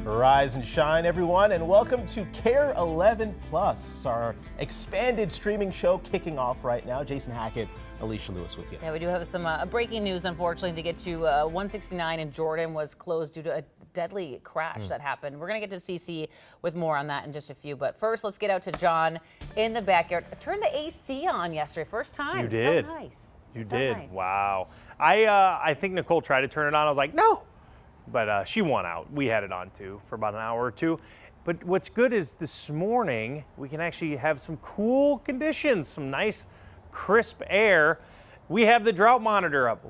Rise and shine, everyone, and welcome to KARE 11 Plus, our expanded streaming show kicking off right now. Jason Hackett, Alicia Lewis with you. Yeah, we do have some breaking news, unfortunately, to get to. 169 in Jordan was closed due to a deadly crash that happened. We're going to get to CC with more on that in just a few. But first, let's get out to John in the backyard. I turned the AC on yesterday, first time. You did. It felt nice. You It felt did. nice. Wow. I think Nicole tried to turn it on. I was like, no. But she won out. We had it on too for about an hour or two. But what's good is this morning we can actually have some cool conditions, some nice crisp air. We have the drought monitor up.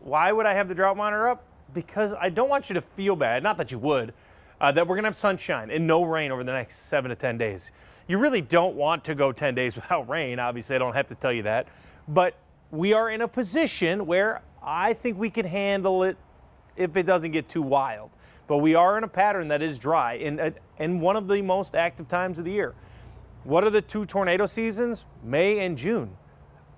Why would I have the drought monitor up? Because I don't want you to feel bad, not that you would, that we're going to have sunshine and no rain over the next 7 to 10 days. You really don't want to go 10 days without rain. Obviously, I don't have to tell you that. But we are in a position where I think we can handle it if it doesn't get too wild. But we are in a pattern that is dry in one of the most active times of the year. What are the two tornado seasons? May and June.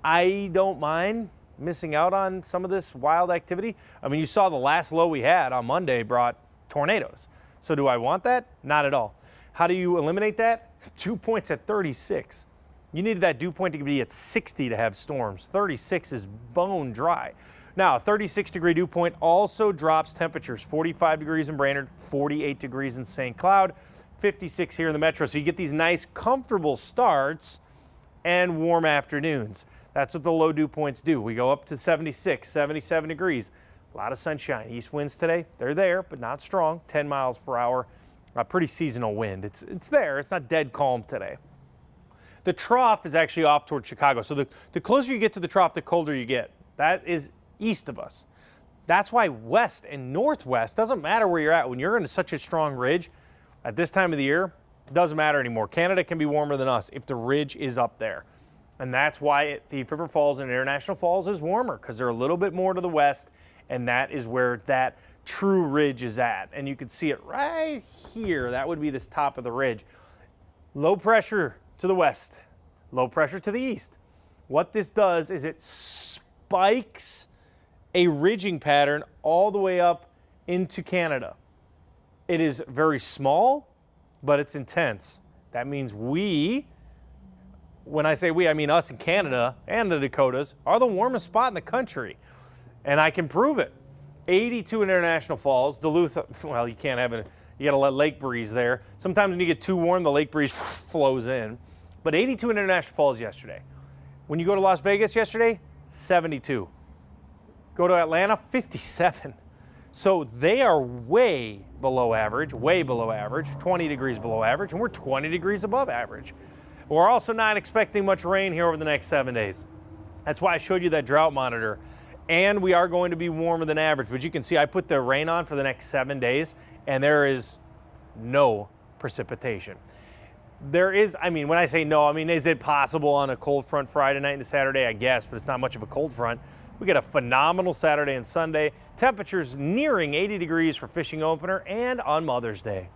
I don't mind missing out on some of this wild activity. I mean, you saw the last low we had on Monday brought tornadoes. So do I want that? Not at all. How do you eliminate that? 2 points at 36. You needed that dew point to be at 60 to have storms. 36 is bone dry. Now, a 36-degree dew point also drops temperatures. 45 degrees in Brainerd, 48 degrees in St. Cloud, 56 here in the metro. So you get these nice, comfortable starts and warm afternoons. That's what the low dew points do. We go up to 76, 77 degrees. A lot of sunshine. East winds today, they're there, but not strong. 10 miles per hour. A pretty seasonal wind. It's there. It's not dead calm today. The trough is actually off towards Chicago. So the closer you get to the trough, the colder you get. That is east of us. That's why west and northwest, doesn't matter where you're at. When you're in such a strong ridge at this time of the year, it doesn't matter anymore. Canada can be warmer than us if the ridge is up there. And that's why Thief River Falls and International Falls is warmer, because they're a little bit more to the west, and that is where that true ridge is at. And you can see it right here. That would be this top of the ridge. Low pressure to the west, low pressure to the east. What this does is it spikes a ridging pattern all the way up into Canada. It is very small, but it's intense. That means we, when I say we, I mean us in Canada and the Dakotas, are the warmest spot in the country. And I can prove it. 82 in International Falls, Duluth, well, you can't have it. You got to let lake breeze there. Sometimes when you get too warm, the lake breeze flows in. But 82 in International Falls yesterday. When you go to Las Vegas yesterday, 72. Go to Atlanta, 57. So they are way below average, 20 degrees below average, and we're 20 degrees above average. We're also not expecting much rain here over the next 7 days. That's why I showed you that drought monitor. And we are going to be warmer than average. But you can see I put the rain on for the next 7 days, and there is no precipitation. There is, I mean, when I say no, I mean, is it possible on a cold front Friday night into Saturday? I guess, but it's not much of a cold front. We get a phenomenal Saturday and Sunday. Temperatures nearing 80 degrees for fishing opener and on Mother's Day.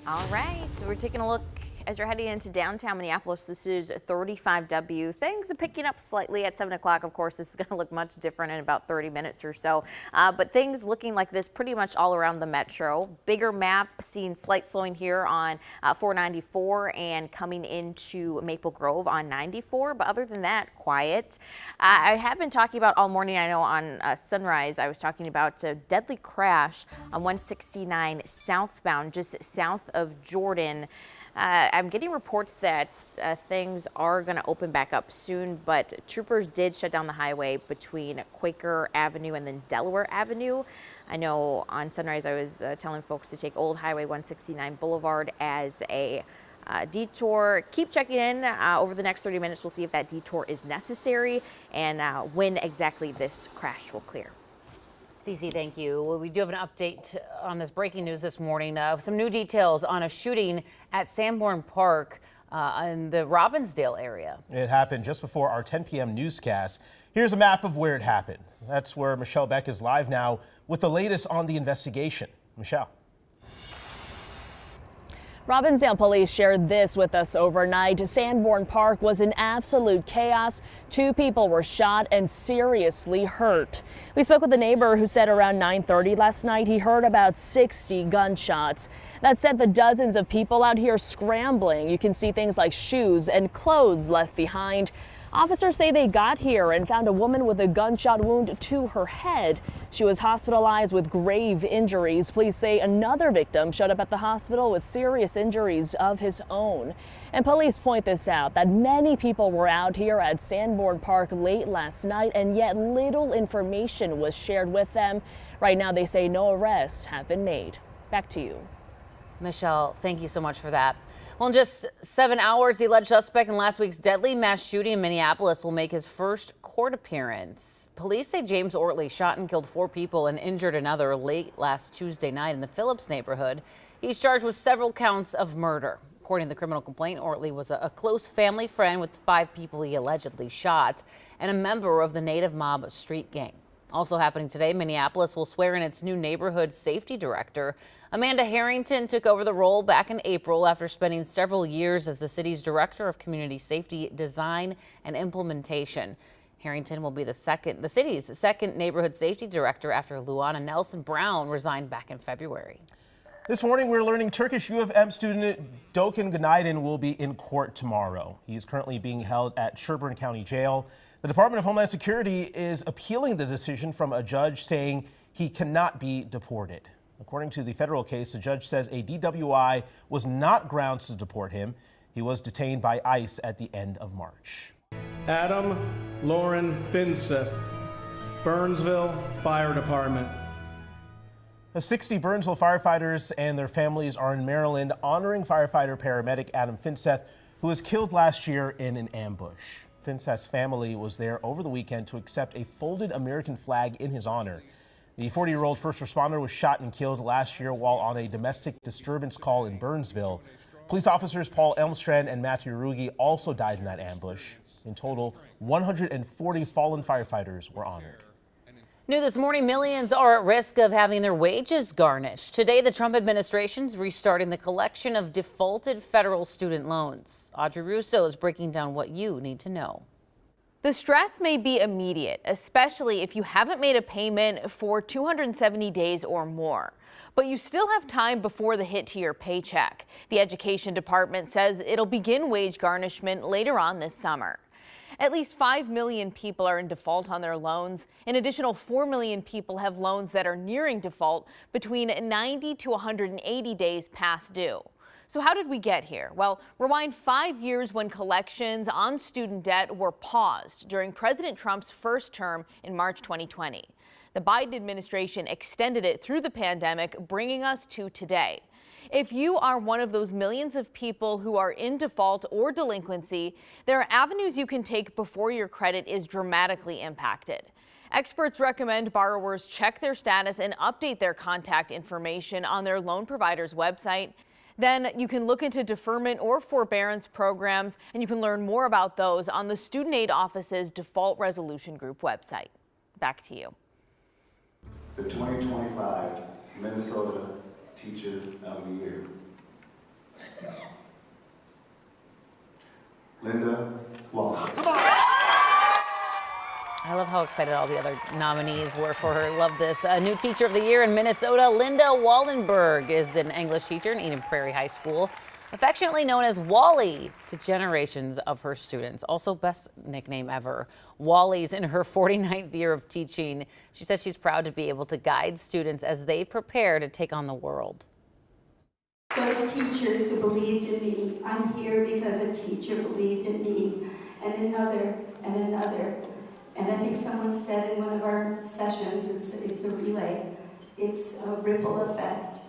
All right, so we're taking a look as you're heading into downtown Minneapolis. This is 35W. Things are picking up slightly at 7 o'clock. Of course, this is going to look much different in about 30 minutes or so. But things looking like this pretty much all around the metro. Bigger map, seeing slight slowing here on 494 and coming into Maple Grove on 94. But other than that, quiet. I have been talking about all morning, I know on Sunrise, I was talking about a deadly crash on 169 southbound, just south of Jordan. I'm getting reports that things are going to open back up soon, but troopers did shut down the highway between Quaker Avenue and then Delaware Avenue. I know on Sunrise I was telling folks to take Old Highway 169 Boulevard as a detour. Keep checking in over the next 30 minutes. We'll see if that detour is necessary and when exactly this crash will clear. CC, thank you. Well, we do have an update on this breaking news this morning. Some new details on a shooting at Sanborn Park in the Robbinsdale area. It happened just before our 10 p.m. newscast. Here's a map of where it happened. That's where Michelle Beck is live now with the latest on the investigation. Michelle. Robbinsdale police shared this with us overnight. Sanborn Park was in absolute chaos. 2 people were shot and seriously hurt. We spoke with a neighbor who said around 9:30 last night he heard about 60 gunshots. That sent the dozens of people out here scrambling. You can see things like shoes and clothes left behind. Officers say they got here and found a woman with a gunshot wound to her head. She was hospitalized with grave injuries. Police say another victim showed up at the hospital with serious injuries of his own. And police point this out, that many people were out here at Sanborn Park late last night, and yet little information was shared with them. Right now, they say no arrests have been made. Back to you. Michelle, thank you so much for that. Well, in just 7 hours, the alleged suspect in last week's deadly mass shooting in Minneapolis will make his first court appearance. Police say James Ortley shot and killed 4 people and injured another late last Tuesday night in the Phillips neighborhood. He's charged with several counts of murder. According to the criminal complaint, Ortley was a close family friend with 5 people he allegedly shot and a member of the Native Mob street gang. Also happening today, Minneapolis will swear in its new neighborhood safety director. Amanda Harrington took over the role back in April after spending several years as the city's director of community safety design and implementation. Harrington will be the city's second neighborhood safety director after Luana Nelson Brown resigned back in February. This morning, we're learning Turkish U of M student Dokan Günaydın will be in court tomorrow. He is currently being held at Sherburne County Jail. The Department of Homeland Security is appealing the decision from a judge saying he cannot be deported. According to the federal case, the judge says a DWI was not grounds to deport him. He was detained by ICE at the end of March. Adam Lauren Finseth, Burnsville Fire Department. 60 Burnsville firefighters and their families are in Maryland honoring firefighter paramedic Adam Finseth, who was killed last year in an ambush. Finseth's family was there over the weekend to accept a folded American flag in his honor. The 40-year-old first responder was shot and killed last year while on a domestic disturbance call in Burnsville. Police officers Paul Elmstrand and Matthew Ruge also died in that ambush. In total, 140 fallen firefighters were honored. New this morning, millions are at risk of having their wages garnished. Today, the Trump administration is restarting the collection of defaulted federal student loans. Audrey Russo is breaking down what you need to know. The stress may be immediate, especially if you haven't made a payment for 270 days or more. But you still have time before the hit to your paycheck. The Education Department says it'll begin wage garnishment later on this summer. At least 5 million people are in default on their loans. An additional 4 million people have loans that are nearing default between 90 to 180 days past due. So how did we get here? Well, rewind 5 years when collections on student debt were paused during President Trump's first term in March 2020. The Biden administration extended it through the pandemic, bringing us to today. If you are one of those millions of people who are in default or delinquency, there are avenues you can take before your credit is dramatically impacted. Experts recommend borrowers check their status and update their contact information on their loan provider's website. Then you can look into deferment or forbearance programs, and you can learn more about those on the Student Aid Office's Default Resolution Group website. Back to you. The 2025 Minnesota Teacher of the Year, Linda Wallen. I love how excited all the other nominees were for her. Love this. New Teacher of the Year in Minnesota, Linda Wallenberg is an English teacher in Eden Prairie High School, affectionately known as Wally to generations of her students. Also, best nickname ever. Wally's in her 49th year of teaching. She says she's proud to be able to guide students as they prepare to take on the world. Those teachers who believed in me, I'm here because a teacher believed in me, and another, and another. And I think someone said in one of our sessions, it's a relay. It's a ripple effect.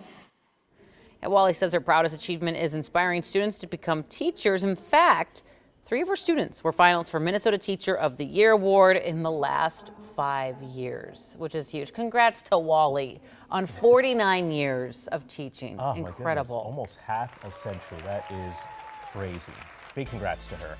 And Wally says her proudest achievement is inspiring students to become teachers. In fact, 3 of her students were finalists for Minnesota Teacher of the Year award in the last 5 years, which is huge. Congrats to Wally on 49 years of teaching. Oh, incredible. My goodness, almost half a century. That is crazy. Big congrats to her.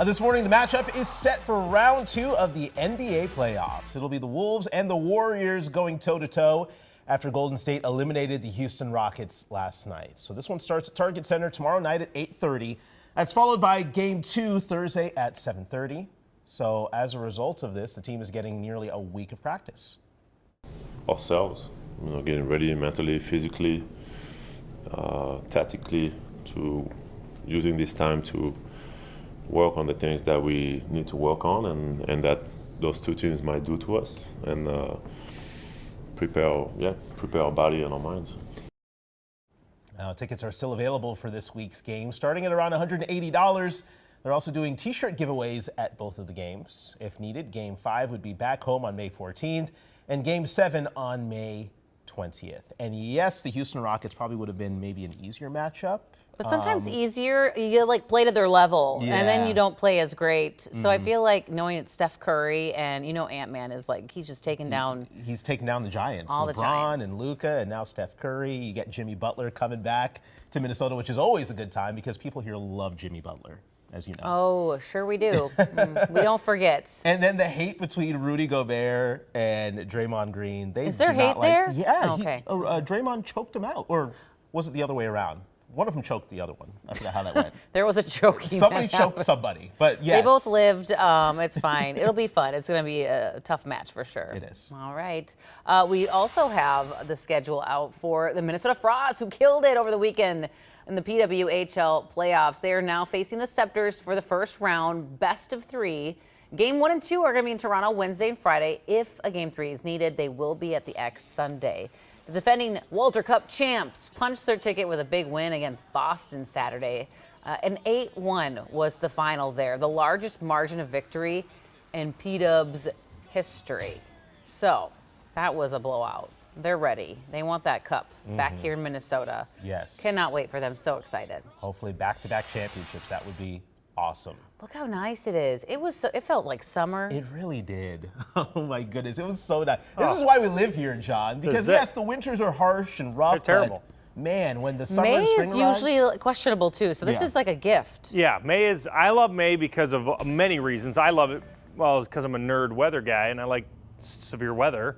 This morning, the matchup is set for round 2 of the NBA playoffs. It'll be the Wolves and the Warriors going toe-to-toe after Golden State eliminated the Houston Rockets last night. So this one starts at Target Center tomorrow night at 8:30. That's followed by Game 2 Thursday at 7:30. So as a result of this, the team is getting nearly a week of practice. Ourselves, getting ready mentally, physically, tactically, to using this time to work on the things that we need to work on and that those two teams might do to us, and prepare our body and our minds. Now, tickets are still available for this week's game, starting at around $180. They're also doing t-shirt giveaways at both of the games. If needed, Game 5 would be back home on May 14th and Game 7 on May 20th. And yes, the Houston Rockets probably would have been maybe an easier matchup. But sometimes easier, you like play to their level, and then you don't play as great. So I feel like knowing it's Steph Curry, and Ant-Man is like, he's just taking down. He's taking down the Giants. All the LeBron Giants. and Luka, and now Steph Curry. You get Jimmy Butler coming back to Minnesota, which is always a good time because people here love Jimmy Butler, as you know. Oh, sure we do. We don't forget. And then the hate between Rudy Gobert and Draymond Green. Is there hate there? Yeah. Okay. Draymond choked him out. Or was it the other way around? One of them choked the other one. I forgot how that went. There was a choking. Somebody choked somebody, but yes. They both lived. It's fine. It'll be fun. It's going to be a tough match for sure. It is. All right. We also have the schedule out for the Minnesota Frost, who killed it over the weekend in the PWHL playoffs. They are now facing the Scepters for the first round, best of 3. Game 1 and 2 are going to be in Toronto Wednesday and Friday. If a Game 3 is needed, they will be at the X Sunday. The defending Walter Cup champs punched their ticket with a big win against Boston Saturday. An 8-1 was the final there, the largest margin of victory in P-Dub's history. So that was a blowout. They're ready. They want that cup back here in Minnesota. Yes. Cannot wait for them. So excited. Hopefully back-to-back championships. That would be awesome. Look how nice it is. It felt like summer. It really did. Oh my goodness, it was so nice. This is why we live here, John. Because yes, the winters are harsh and rough. They're terrible. But man, when the summer May and spring is arrives, usually questionable too. So this is like a gift. Yeah, I love May because of many reasons. I love it, well, it's because I'm a nerd weather guy and I like severe weather.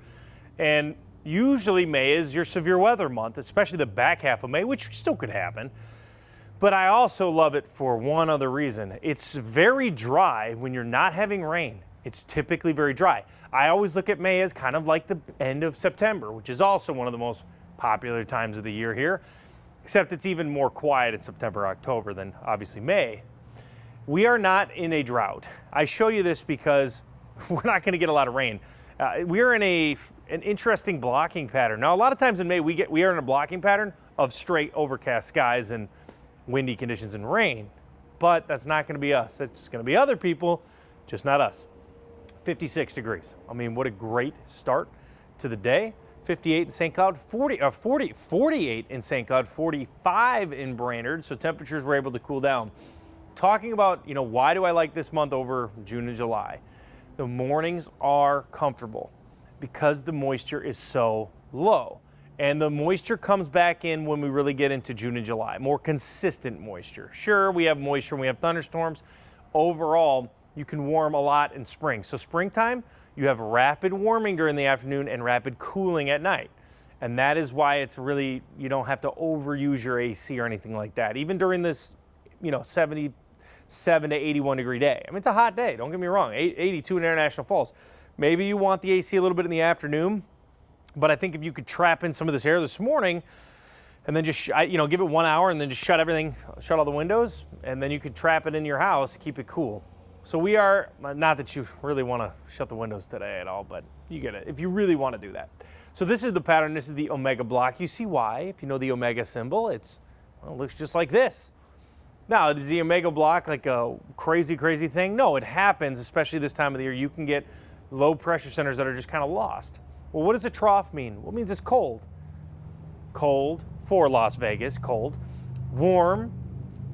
And usually May is your severe weather month, especially the back half of May, which still could happen. But I also love it for one other reason. It's very dry when you're not having rain. It's typically very dry. I always look at May as kind of like the end of September, which is also one of the most popular times of the year here, except it's even more quiet in September, October than obviously May. We are not in a drought. I show you this because we're not going to get a lot of rain. We are in an interesting blocking pattern. Now, a lot of times in May, we are in a blocking pattern of straight overcast skies and windy conditions and rain, but that's not going to be us. It's going to be other people, just not us. 56 degrees. I mean, what a great start to the day. 58 in St. Cloud, 48 in St. Cloud, 45 in Brainerd, so temperatures were able to cool down. Talking about, why do I like this month over June and July? The mornings are comfortable because the moisture is so low. And the moisture comes back in when we really get into June and July, more consistent moisture. Sure, we have moisture and we have thunderstorms. Overall, you can warm a lot in spring. So springtime, you have rapid warming during the afternoon and rapid cooling at night. And that is why it's really, you don't have to overuse your AC or anything like that. Even during this, 77 to 81 degree day. I mean, it's a hot day, don't get me wrong, 82 in International Falls. Maybe you want the AC a little bit in the afternoon. But I think if you could trap in some of this air this morning and then just, give it 1 hour and then just shut all the windows, and then you could trap it in your house, keep it cool. So we are, not that you really want to shut the windows today at all, but you get it, if you really want to do that. So this is the pattern, this is the Omega block. You see why, if you know the Omega symbol, it looks just like this. Now, is the Omega block like a crazy, crazy thing? No, it happens, especially this time of the year. You can get low pressure centers that are just kind of lost. Well, what does a trough mean? Well, it means it's cold. Cold for Las Vegas, cold. Warm,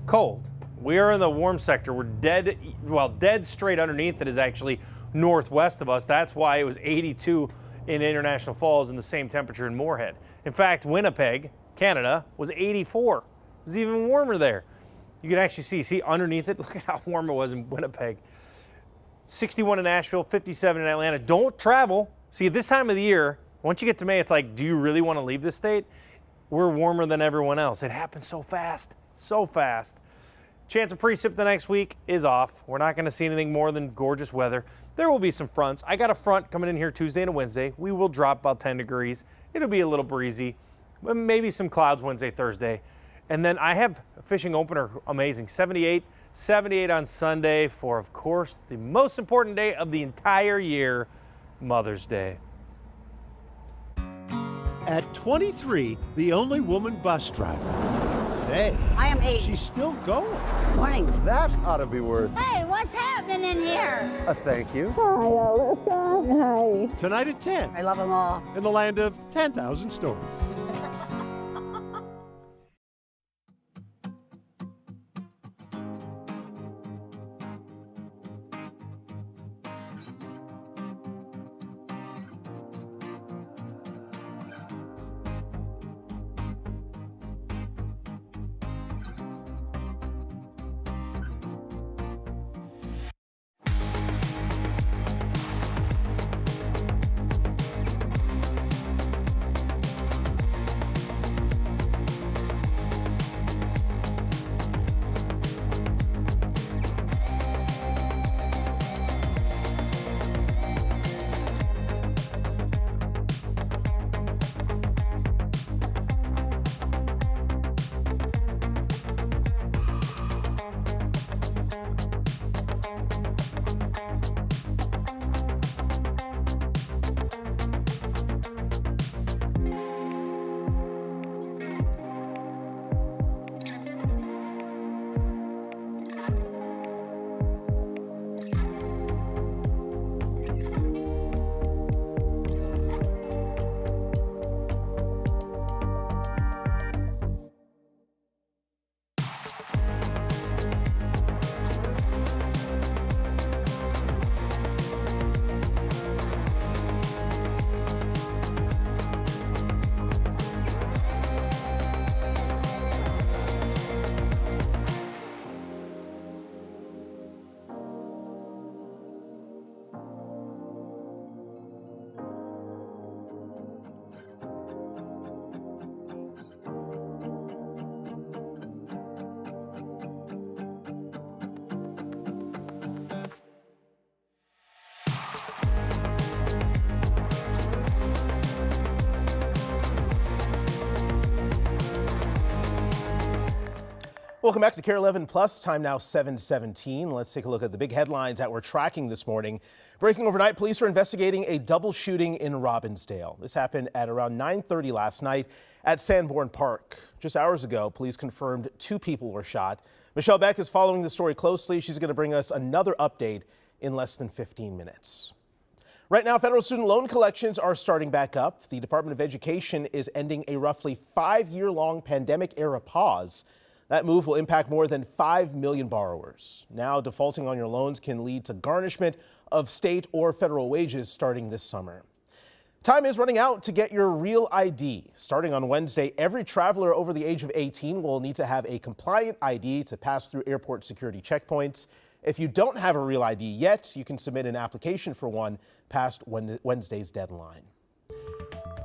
cold. We are in the warm sector. We're dead straight underneath it is actually northwest of us. That's why it was 82 in International Falls and the same temperature in Moorhead. In fact, Winnipeg, Canada, was 84. It was even warmer there. You can actually see underneath it, look at how warm it was in Winnipeg. 61 in Nashville, 57 in Atlanta. Don't travel. See, at this time of the year, Once you get to May, it's like, do you really want to leave this state? We're warmer than everyone else. It happens so fast, so fast. Chance of precip the next week is off. We're not going to see anything more than gorgeous weather. There will be some fronts. I got a front coming in here Tuesday and Wednesday. We will drop about 10 degrees. It'll be a little breezy, maybe some clouds Wednesday, Thursday. And then I have a fishing opener, amazing, 78 on Sunday for, of course, the most important day of the entire year, Mother's Day. At 23, the only woman bus driver. Today, I am 8. She's still going. Morning. That ought to be worth Hey, what's happening in here? a thank you. Hi, Alyssa. Hi. Tonight at 10, I love them all. in the land of 10,000 stories. Welcome back to KARE 11 Plus. Time now 7:17. Let's take a look at the big headlines that we're tracking this morning. Breaking overnight, police are investigating a double shooting in Robbinsdale. This happened at around 9:30 last night at Sanborn Park. Just hours ago, police confirmed 2 people were shot. Michelle Beck is following the story closely. She's going to bring us another update in less than 15 minutes. Right now, federal student loan collections are starting back up. The Department of Education is ending a roughly 5-year-long pandemic-era pause. That move will impact more than 5 million borrowers. Now, defaulting on your loans can lead to garnishment of state or federal wages starting this summer. Time is running out to get your real ID. Starting on Wednesday, every traveler over the age of 18 will need to have a compliant ID to pass through airport security checkpoints. If you don't have a real ID yet, you can submit an application for one past Wednesday's deadline.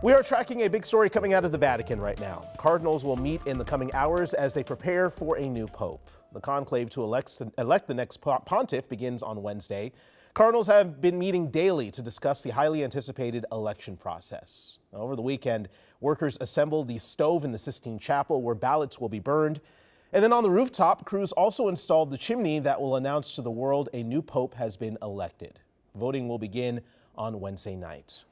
We are tracking a big story coming out of the Vatican right now. Cardinals will meet in the coming hours as they prepare for a new pope. The conclave to elect the next pontiff begins on Wednesday. Cardinals have been meeting daily to discuss the highly anticipated election process. Over the weekend, workers assembled the stove in the Sistine Chapel where ballots will be burned. And then on the rooftop, crews also installed the chimney that will announce to the world a new pope has been elected. Voting will begin on Wednesday night.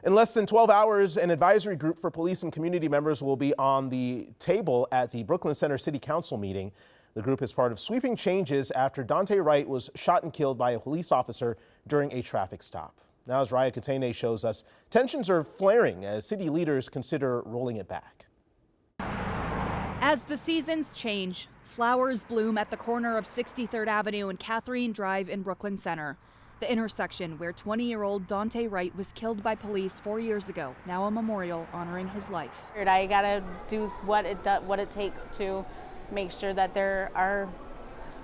In less than 12 hours, an advisory group for police and community members will be on the table at the Brooklyn Center City Council meeting. The group is part of sweeping changes after Daunte Wright was shot and killed by a police officer during a traffic stop. Now, as Raya Katene shows us, tensions are flaring as city leaders consider rolling it back. As the seasons change, flowers bloom at the corner of 63rd Avenue and Catherine Drive in Brooklyn Center. The intersection where 20-year-old Daunte Wright was killed by police 4 years ago, now a memorial honoring his life. I gotta do what it takes to make sure that there are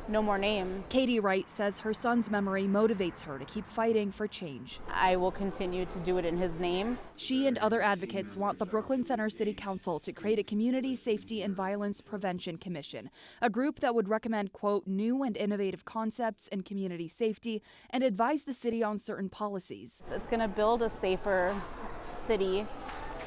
no more names. Katie Wright says her son's memory motivates her to keep fighting for change. I will continue to do it in his name. She and other advocates want the Brooklyn Center City Council to create a Community Safety and Violence Prevention Commission, a group that would recommend, quote, new and innovative concepts in community safety and advise the city on certain policies. It's going to build a safer city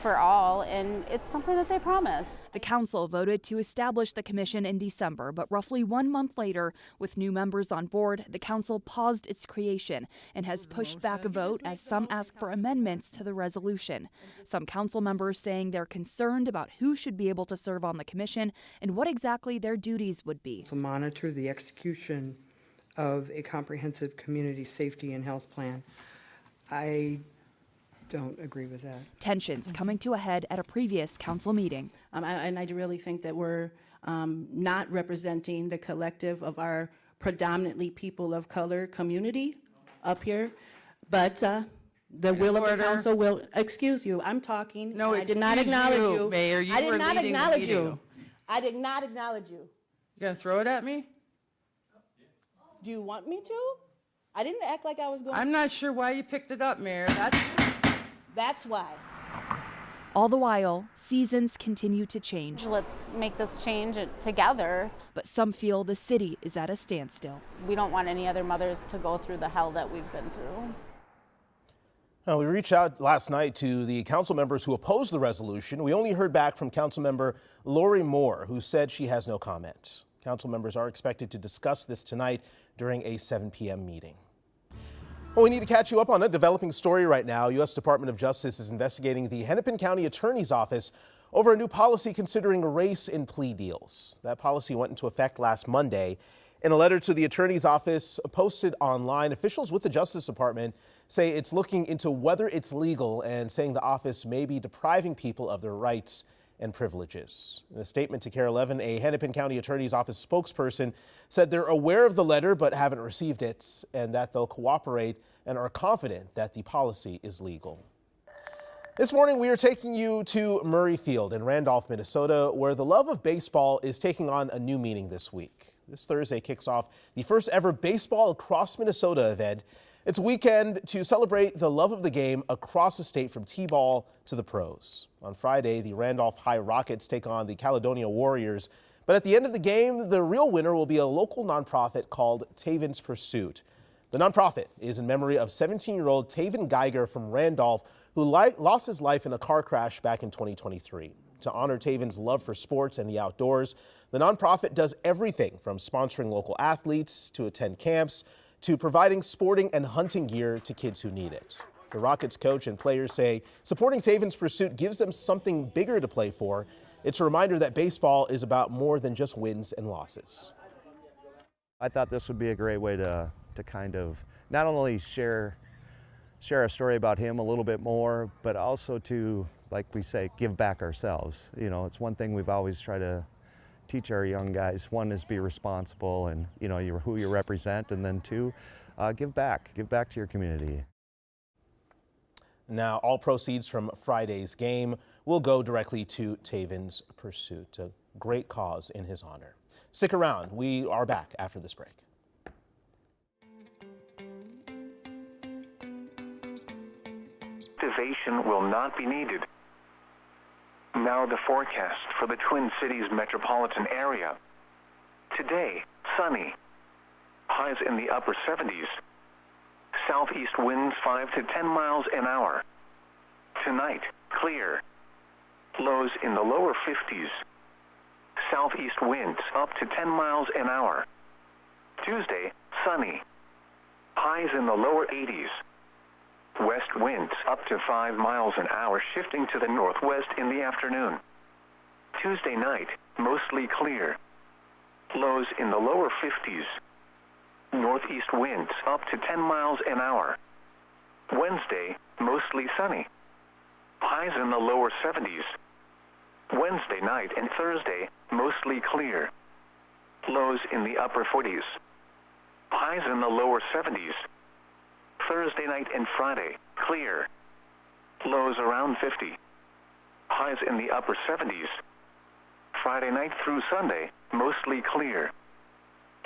for all, and it's something that they promised. The council voted to establish the commission in December, but roughly 1 month later, with new members on board, the council paused its creation and has pushed back a vote as some ask for amendments to the resolution. Some council members saying they're concerned about who should be able to serve on the commission and what exactly their duties would be. To monitor the execution of a comprehensive community safety and health plan. I don't agree with that. Tensions coming to a head at a previous council meeting. And I really think that we're not representing the collective of our predominantly people of color community up here. But the will of the council will, excuse you, I'm talking. No, I did not acknowledge you. Mayor, you I did were not leading the acknowledge meeting. you. I did not acknowledge you. You gonna throw it at me? Do you want me to? I didn't act like I was going I'm not sure why you picked it up, Mayor. That's why. All the while, seasons continue to change. Let's make this change together. But some feel the city is at a standstill. We don't want any other mothers to go through the hell that we've been through. We reached out last night to the council members who opposed the resolution. We only heard back from council member Lori Moore, who said she has no comment. Council members are expected to discuss this tonight during a 7 p.m. meeting. Well, we need to catch you up on a developing story right now. U.S. Department of Justice is investigating the Hennepin County Attorney's Office over a new policy considering race in plea deals. That policy went into effect last Monday. In a letter to the Attorney's Office posted online, officials with the Justice Department say it's looking into whether it's legal and saying the office may be depriving people of their rights and privileges. In a statement to KARE 11, a Hennepin County Attorney's Office spokesperson said they're aware of the letter but haven't received it, and that they'll cooperate and are confident that the policy is legal. This morning, we are taking you to Murray Field in Randolph, Minnesota, where the love of baseball is taking on a new meaning this week. This Thursday kicks off the first ever Baseball Across Minnesota event. It's a weekend to celebrate the love of the game across the state from T-ball to the pros. On Friday, the Randolph High Rockets take on the Caledonia Warriors. But at the end of the game, the real winner will be a local nonprofit called Taven's Pursuit. The nonprofit is in memory of 17-year-old Taven Geiger from Randolph, who lost his life in a car crash back in 2023. To honor Taven's love for sports and the outdoors, the nonprofit does everything from sponsoring local athletes to attend camps to providing sporting and hunting gear to kids who need it. The Rockets coach and players say supporting Taven's Pursuit gives them something bigger to play for. It's a reminder that baseball is about more than just wins and losses. I thought this would be a great way to kind of not only share a story about him a little bit more, but also to, like we say, give back ourselves. You know, it's one thing we've always tried to teach our young guys. One is be responsible and, you know, who you represent, and then two, give back to your community. Now, all proceeds from Friday's game will go directly to Taven's Pursuit, a great cause in his honor. Stick around. We are back after this break. Activation will not be needed. Now the forecast for the Twin Cities metropolitan area. Today, sunny. Highs in the upper 70s. Southeast winds 5 to 10 miles an hour. Tonight, clear. Lows in the lower 50s. Southeast winds up to 10 miles an hour. Tuesday, sunny. Highs in the lower 80s. West winds up to 5 miles an hour, shifting to the northwest in the afternoon. Tuesday night, mostly clear. Lows in the lower 50s. Northeast winds up to 10 miles an hour. Wednesday, mostly sunny. Highs in the lower 70s. Wednesday night and Thursday, mostly clear. Lows in the upper 40s. Highs in the lower 70s. Thursday night and Friday, clear. Lows around 50. Highs in the upper 70s. Friday night through Sunday, mostly clear.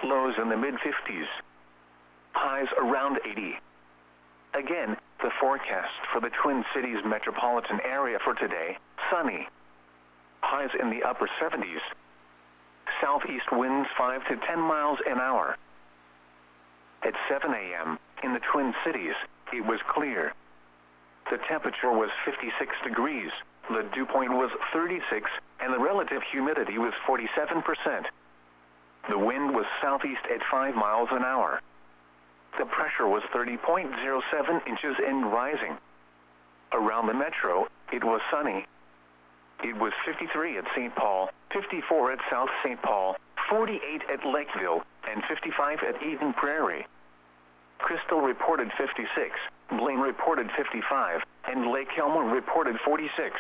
lows in the mid-50s. Highs around 80. Again, the forecast for the Twin Cities metropolitan area for today, sunny. Highs in the upper 70s. Southeast winds 5 to 10 miles an hour. At 7 a.m. in the Twin Cities, it was clear. The temperature was 56 degrees, the dew point was 36, and the relative humidity was 47%. The wind was southeast at 5 miles an hour. The pressure was 30.07 inches and rising. Around the metro, it was sunny. It was 53 at St. Paul, 54 at South St. Paul, 48 at Lakeville, and 55 at Eden Prairie. Crystal reported 56, Blaine reported 55, and Lake Elmo reported 46.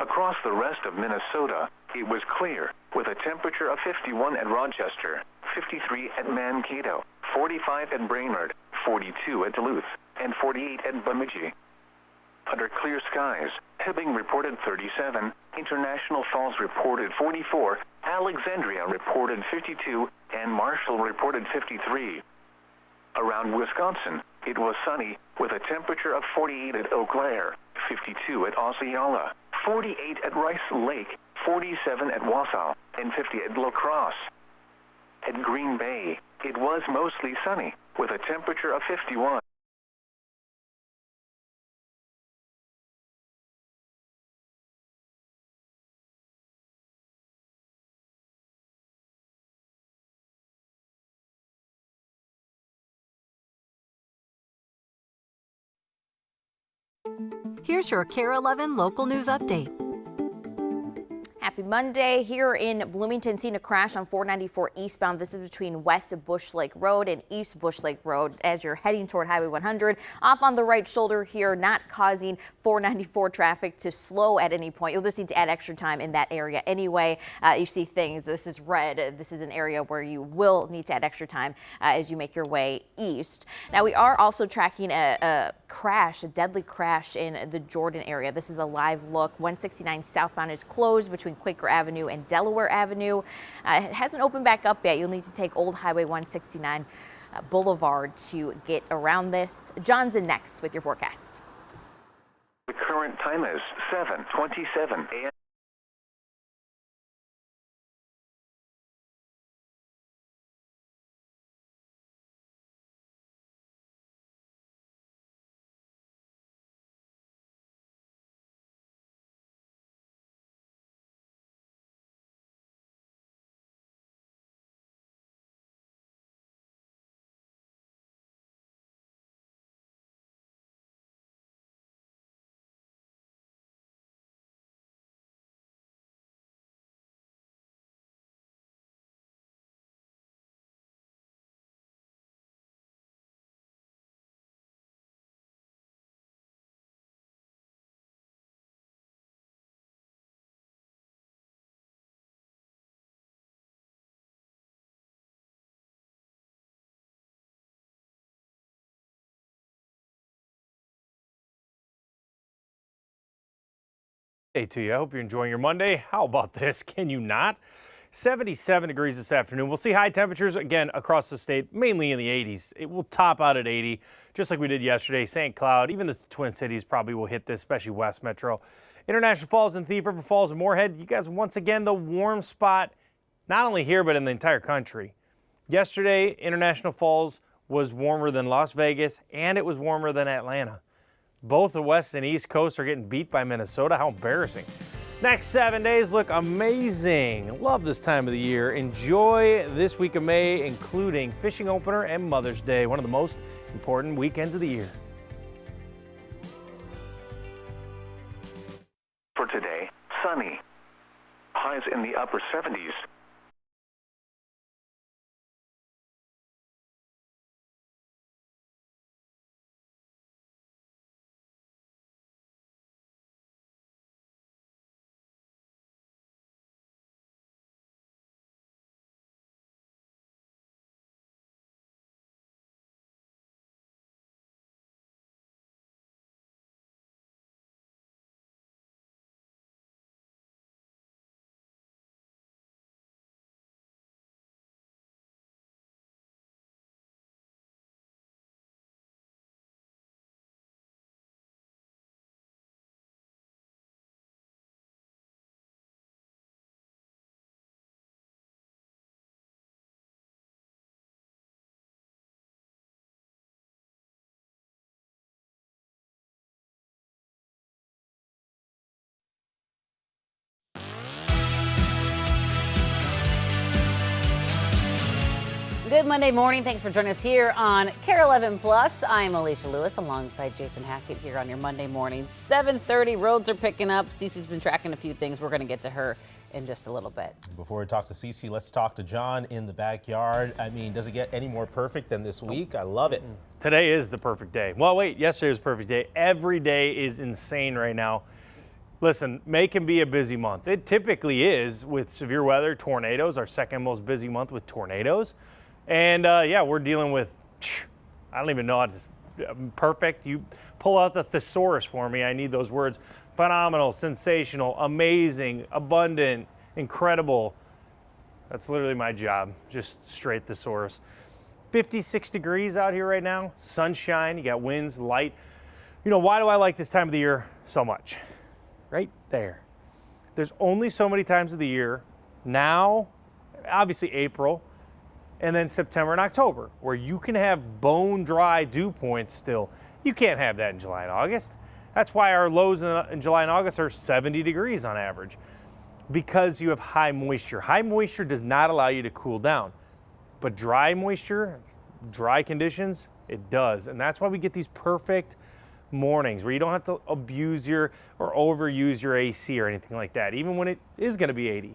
Across the rest of Minnesota, it was clear, with a temperature of 51 at Rochester, 53 at Mankato, 45 at Brainerd, 42 at Duluth, and 48 at Bemidji. Under clear skies, Hibbing reported 37, International Falls reported 44, Alexandria reported 52, and Marshall reported 53. Around Wisconsin, it was sunny with a temperature of 48 at Eau Claire, 52 at Osceola, 48 at Rice Lake, 47 at Wausau, and 50 at La Crosse. At Green Bay, it was mostly sunny with a temperature of 51. Here's your KARE 11 local news update. Happy Monday. Here in Bloomington, seen a crash on 494 eastbound. This is between West Bush Lake Road and East Bush Lake Road as you're heading toward Highway 100. Off on the right shoulder here, not causing 494 traffic to slow at any point. You'll just need to add extra time in that area anyway. You see things. This is red. This is an area where you will need to add extra time as you make your way east. Now, we are also tracking a deadly crash in the Jordan area. This is a live look. 169 southbound is closed between Quaker Avenue and Delaware Avenue. It hasn't opened back up yet. You'll need to take Old Highway 169 Boulevard to get around this. John's in next with your forecast. The current time is 7:27 a.m. Hey to you. I hope you're enjoying your Monday. How about this? Can you not? 77 degrees this afternoon. We'll see high temperatures again across the state, mainly in the 80s. It will top out at 80, just like we did yesterday. St. Cloud, even the Twin Cities probably will hit this, especially West Metro. International Falls and Thief River Falls and Moorhead, you guys, once again, the warm spot, not only here, but in the entire country. Yesterday, International Falls was warmer than Las Vegas, and it was warmer than Atlanta. Both the West and East Coast are getting beat by Minnesota. How embarrassing. Next 7 days look amazing. Love this time of the year. Enjoy this week of May, including fishing opener and Mother's Day, one of the most important weekends of the year. For today, sunny. Highs in the upper 70s. Good Monday morning. Thanks for joining us here on KARE 11 Plus. I'm Alicia Lewis alongside Jason Hackett here on your Monday morning. 7:30, roads are picking up. Cece's been tracking a few things. We're going to get to her in just a little bit. Before we talk to Cece, let's talk to John in the backyard. I mean, does it get any more perfect than this week? I love it. Today is the perfect day. Well, wait, yesterday was a perfect day. Every day is insane right now. Listen, May can be a busy month. It typically is with severe weather, tornadoes, our second most busy month with tornadoes. And yeah, we're dealing with, I don't even know how to, perfect. You pull out the thesaurus for me. I need those words. Phenomenal, sensational, amazing, abundant, incredible. That's literally my job, just straight thesaurus. 56 degrees out here right now, sunshine, you got winds, light. You know, why do I like this time of the year so much? Right there. There's only so many times of the year, now, obviously April, and then September and October, where you can have bone dry dew points still. You can't have that in July and August. That's why our lows in July and August are 70 degrees on average, because you have high moisture. High moisture does not allow you to cool down, but dry moisture, dry conditions, it does. And that's why we get these perfect mornings where you don't have to abuse or overuse your AC or anything like that, even when it is going to be 80.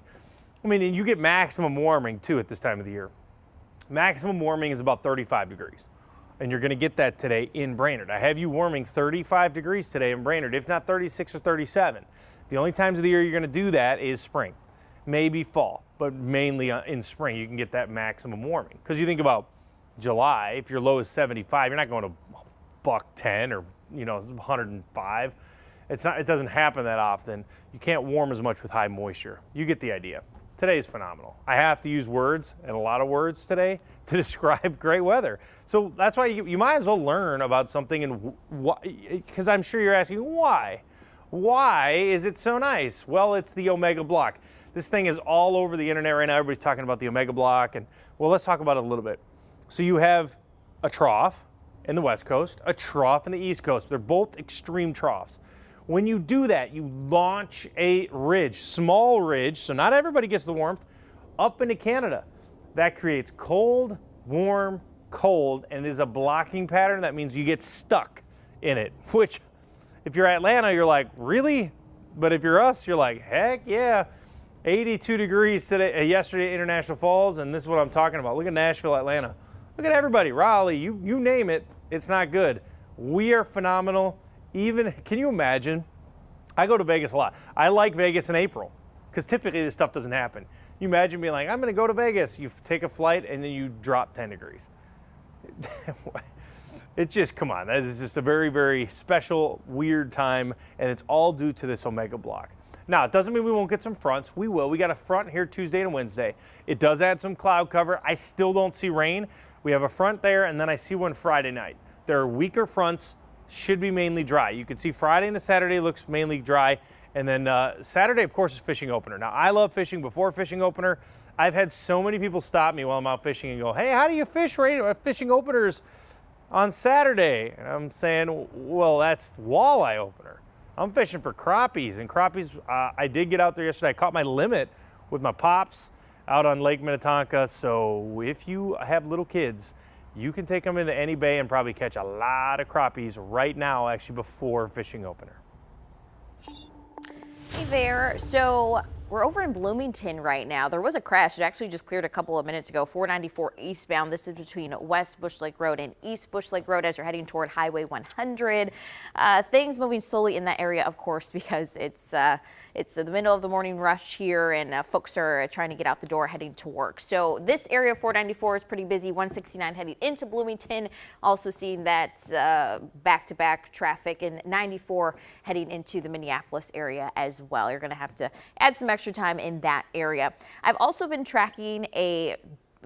I mean, and you get maximum warming too at this time of the year. Maximum warming is about 35 degrees, and you're going to get that today in Brainerd. I have you warming 35 degrees today in Brainerd, if not 36 or 37. The only times of the year you're going to do that is spring, maybe fall, but mainly in spring you can get that maximum warming. Because you think about July, if your low is 75, you're not going to $110 or 105. It doesn't happen that often. You can't warm as much with high moisture. You get the idea. Today is phenomenal. I have to use words, and a lot of words today, to describe great weather. So that's why you might as well learn about something, and because I'm sure you're asking why. Why is it so nice? Well, it's the Omega Block. This thing is all over the internet right now. Everybody's talking about the Omega Block, and well, let's talk about it a little bit. So you have a trough in the West Coast, a trough in the East Coast. They're both extreme troughs. When you do that, you launch a ridge, small ridge, so not everybody gets the warmth, up into Canada. That creates cold, warm, cold, and is a blocking pattern. That means you get stuck in it, which if you're Atlanta, you're like, really? But if you're us, you're like, heck yeah. 82 degrees today, yesterday at International Falls, and this is what I'm talking about. Look at Nashville, Atlanta. Look at everybody, Raleigh, you name it, it's not good. We are phenomenal. Even, can you imagine? I go to Vegas a lot. I like Vegas in April because typically this stuff doesn't happen. You imagine being like, I'm going to go to Vegas. You take a flight and then you drop 10 degrees. It's just, come on. That is just a very, very special, weird time, and it's all due to this Omega Block. Now, it doesn't mean we won't get some fronts. We will. We got a front here Tuesday and Wednesday. It does add some cloud cover. I still don't see rain. We have a front there, and then I see one Friday night. There are weaker fronts. Should be mainly dry. You can see Friday into Saturday looks mainly dry, and then Saturday, of course, is fishing opener. Now, I love fishing before fishing opener. I've had so many people stop me while I'm out fishing and go, hey, how do you fish fishing openers on Saturday? And I'm saying, well, that's walleye opener. I'm fishing for crappies, and crappies, I did get out there yesterday. I caught my limit with my pops out on Lake Minnetonka, so if you have little kids, you can take them into any bay and probably catch a lot of crappies right now, actually before fishing opener. Hey there. So we're over in Bloomington right now. There was a crash. It actually just cleared a couple of minutes ago. 494 eastbound. This is between West Bush Lake Road and East Bush Lake Road as you're heading toward Highway 100. Things moving slowly in that area, of course, because it's the middle of the morning rush here, and folks are trying to get out the door heading to work. So this area, 494, is pretty busy. 169 heading into Bloomington. Also seeing that back-to-back traffic, and 94 heading into the Minneapolis area as well. You're going to have to add some extra time in that area. I've also been tracking a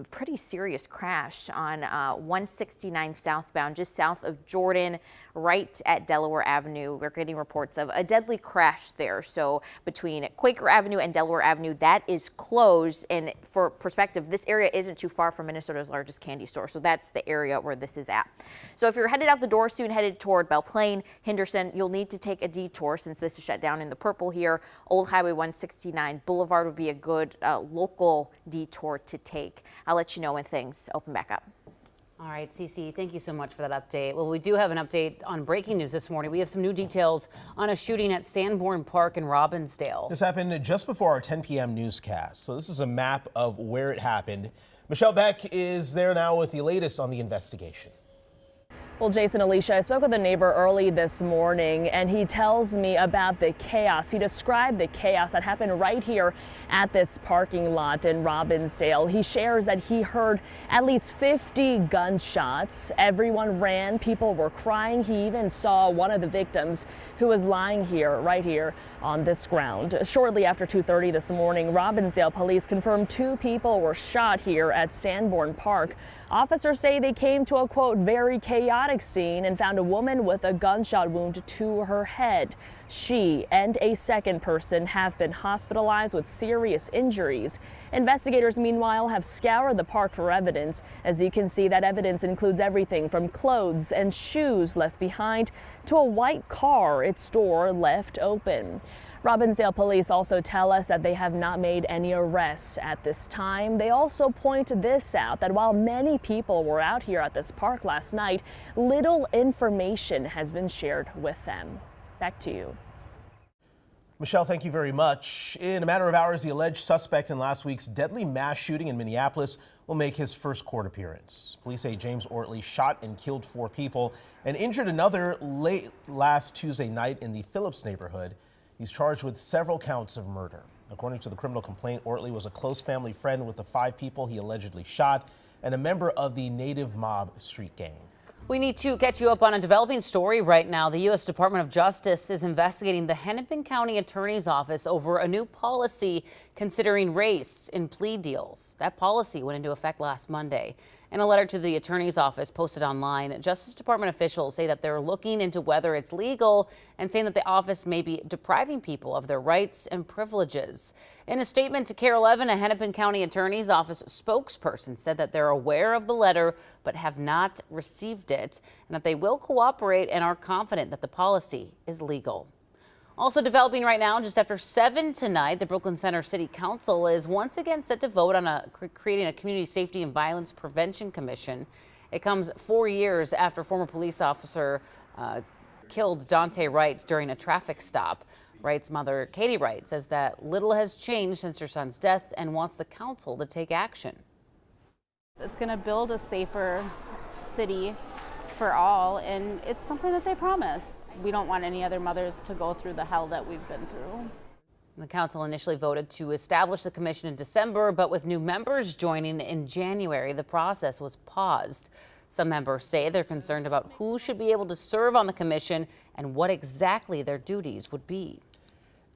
pretty serious crash on 169 southbound, just south of Jordan, right at Delaware Avenue. We're getting reports of a deadly crash there. So between Quaker Avenue and Delaware Avenue, that is closed. And for perspective, this area isn't too far from Minnesota's largest candy store. So that's the area where this is at. So if you're headed out the door soon, headed toward Belle Plaine, Henderson, you'll need to take a detour since this is shut down in the purple here. Old Highway 169 Boulevard would be a good local detour to take. I'll let you know when things open back up. All right, Cece, thank you so much for that update. Well, we do have an update on breaking news this morning. We have some new details on a shooting at Sanborn Park in Robbinsdale. This happened just before our 10 p.m. newscast. So this is a map of where it happened. Michelle Beck is there now with the latest on the investigation. Well, Jason, Alicia, I spoke with a neighbor early this morning, and he tells me about the chaos. He described the chaos that happened right here at this parking lot in Robbinsdale. He shares that he heard at least 50 gunshots. Everyone ran. People were crying. He even saw one of the victims who was lying here, right here on this ground. Shortly after 2:30 this morning, Robbinsdale police confirmed 2 people were shot here at Sanborn Park. Officers say they came to a, quote, very chaotic scene and found a woman with a gunshot wound to her head. She and a second person have been hospitalized with serious injuries. Investigators, meanwhile, have scoured the park for evidence. As you can see, that evidence includes everything from clothes and shoes left behind to a white car, its door left open. Robbinsdale police also tell us that they have not made any arrests at this time. They also point this out, that while many people were out here at this park last night, little information has been shared with them. Back to you. Michelle, thank you very much. In a matter of hours, the alleged suspect in last week's deadly mass shooting in Minneapolis will make his first court appearance. Police say James Ortley shot and killed 4 people and injured another late last Tuesday night in the Phillips neighborhood. He's charged with several counts of murder. According to the criminal complaint, Ortley was a close family friend with the 5 people he allegedly shot and a member of the Native Mob street gang. We need to catch you up on a developing story right now. The U.S. Department of Justice is investigating the Hennepin County Attorney's Office over a new policy considering race in plea deals. That policy went into effect last Monday. In a letter to the Attorney's Office posted online, Justice Department officials say that they're looking into whether it's legal and saying that the office may be depriving people of their rights and privileges. In a statement to KARE 11, a Hennepin County Attorney's Office spokesperson said that they're aware of the letter but have not received it, and that they will cooperate and are confident that the policy is legal. Also developing right now, just after 7 tonight, the Brooklyn Center City Council is once again set to vote on creating a Community Safety and Violence Prevention Commission. It comes 4 years after former police officer killed Daunte Wright during a traffic stop. Wright's mother, Katie Wright, says that little has changed since her son's death and wants the council to take action. It's going to build a safer city for all, and it's something that they promised. We don't want any other mothers to go through the hell that we've been through. The council initially voted to establish the commission in December, but with new members joining in January, the process was paused. Some members say they're concerned about who should be able to serve on the commission and what exactly their duties would be.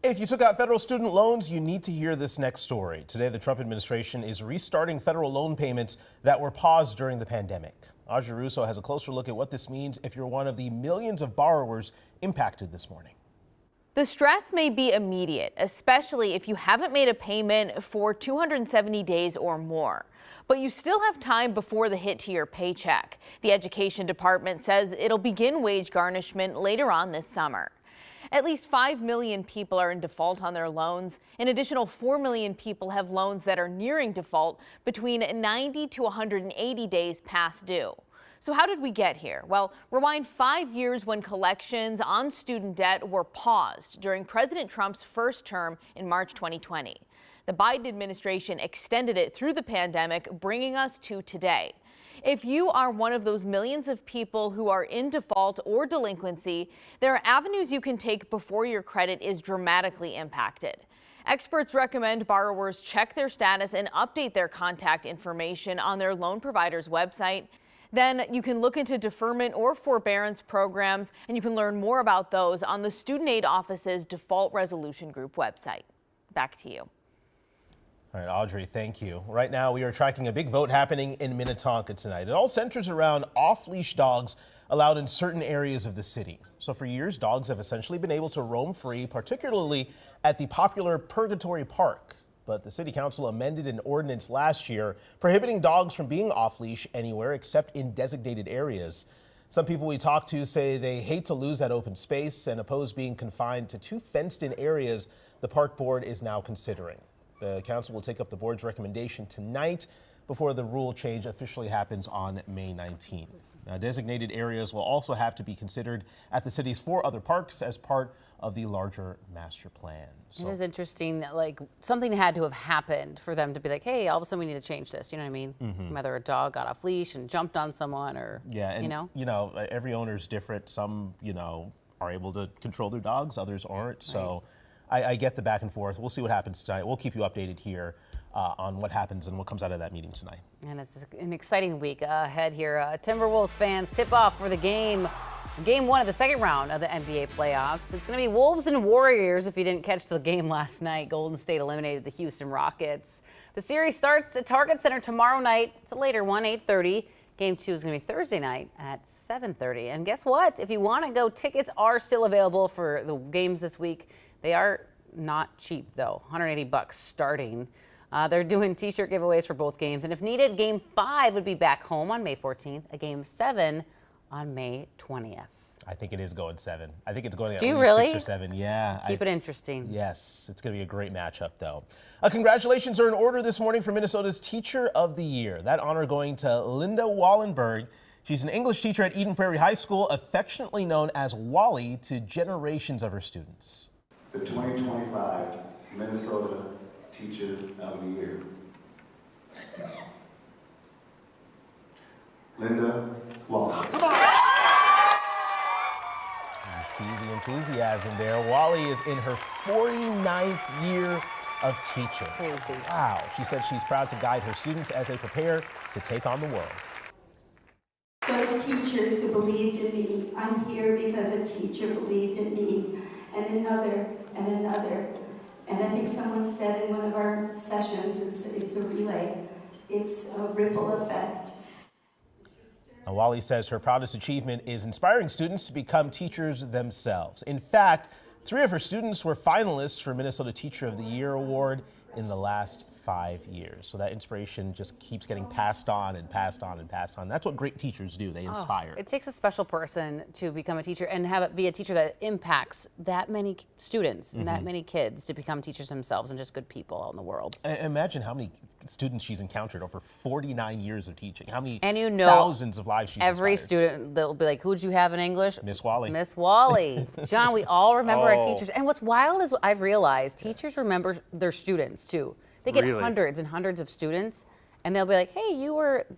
If you took out federal student loans, you need to hear this next story. Today, the Trump administration is restarting federal loan payments that were paused during the pandemic. Audrey Russo has a closer look at what this means if you're one of the millions of borrowers impacted this morning. The stress may be immediate, especially if you haven't made a payment for 270 days or more. But you still have time before the hit to your paycheck. The Education Department says it'll begin wage garnishment later on this summer. At least 5 million people are in default on their loans. An additional 4 million people have loans that are nearing default between 90 to 180 days past due. So how did we get here? Well, rewind 5 years when collections on student debt were paused during President Trump's first term in March 2020. The Biden administration extended it through the pandemic, bringing us to today. If you are one of those millions of people who are in default or delinquency, there are avenues you can take before your credit is dramatically impacted. Experts recommend borrowers check their status and update their contact information on their loan provider's website. Then you can look into deferment or forbearance programs, and you can learn more about those on the Student Aid Office's Default Resolution Group website. Back to you. All right, Audrey, thank you. Right now, we are tracking a big vote happening in Minnetonka tonight. It all centers around off-leash dogs allowed in certain areas of the city. So for years, dogs have essentially been able to roam free, particularly at the popular Purgatory Park. But the city council amended an ordinance last year prohibiting dogs from being off-leash anywhere except in designated areas. Some people we talked to say they hate to lose that open space and oppose being confined to 2 fenced-in areas the park board is now considering. The council will take up the board's recommendation tonight before the rule change officially happens on May 19th. Now, designated areas will also have to be considered at the city's 4 other parks as part of the larger master plan. It is interesting that, like, something had to have happened for them to be like, hey, all of a sudden we need to change this. You know what I mean? Whether a dog got off leash and jumped on someone or, Yeah, and every owner's different. Some, are able to control their dogs, others aren't. So I get the back and forth. We'll see what happens tonight. We'll keep you updated here on what happens and what comes out of that meeting tonight. And it's an exciting week ahead here. Timberwolves fans tip off for the game 1 of the second round of the NBA playoffs. It's going to be Wolves and Warriors. If you didn't catch the game last night, Golden State eliminated the Houston Rockets. The series starts at Target Center tomorrow night. It's a later one, 8:30. Game 2 is going to be Thursday night at 7:30. And guess what? If you want to go, tickets are still available for the games this week. They are not cheap, though. $180 starting. They're doing t-shirt giveaways for both games. And if needed, Game 5 would be back home on May 14th, a Game 7 on May 20th. I think it is going 7. I think it's going at Do you least really? 6 or 7. Yeah. Keep it interesting. Yes, it's going to be a great matchup, though. Congratulations are in order this morning for Minnesota's Teacher of the Year. That honor going to Linda Wallenberg. She's an English teacher at Eden Prairie High School, affectionately known as Wally to generations of her students. The 2025 Minnesota Teacher of the Year. Linda Wallenberg. You see the enthusiasm there. Wally is in her 49th year of teaching. Crazy. Wow. She said she's proud to guide her students as they prepare to take on the world. Those teachers who believed in me, I'm here because a teacher believed in me, and another, and another. And I think someone said in one of our sessions, it's a relay. It's a ripple effect. Now, Wally says her proudest achievement is inspiring students to become teachers themselves. In fact, 3 of her students were finalists for Minnesota Teacher of the Year Award in the last 5 years. So that inspiration just keeps getting passed on and passed on and passed on. That's what great teachers do. They inspire. It takes a special person to become a teacher and have it be a teacher that impacts that many students and that many kids to become teachers themselves and just good people out in the world. Imagine how many students she's encountered over 49 years of teaching. How many And thousands of lives she's every inspired. student, they'll be like, who'd you have in English? Miss Wally. Miss Wally. John, we all remember our teachers. And what's wild is I've realized teachers remember their students too. They get hundreds and hundreds of students, and they'll be like, hey,